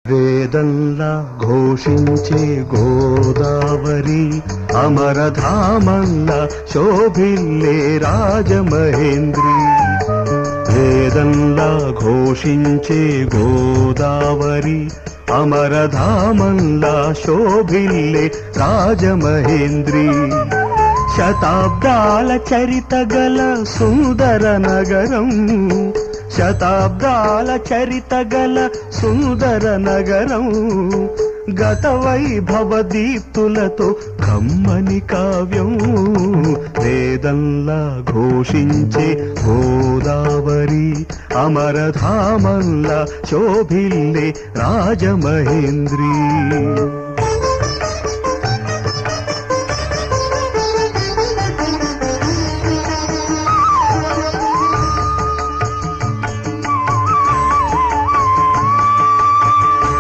వేదంలా ఘోషించే గోదావరి అమరధామంలా శోభిల్లే రాజమహేంద్రి. వేదంలా ఘోషించే గోదావరి అమరధామంలా శోభిల్లే రాజమహేంద్రి. శతాబ్దాల చరిత గల సుందర నగరం, శతాబ్దాల చరిత గల సుందర నగరం, గత వైభవ దీప్తులతో కమ్మని కావ్యం. వేదంలా ఘోషించే గోదావరి అమరధామంలా శోభిల్లే రాజమహేంద్రి.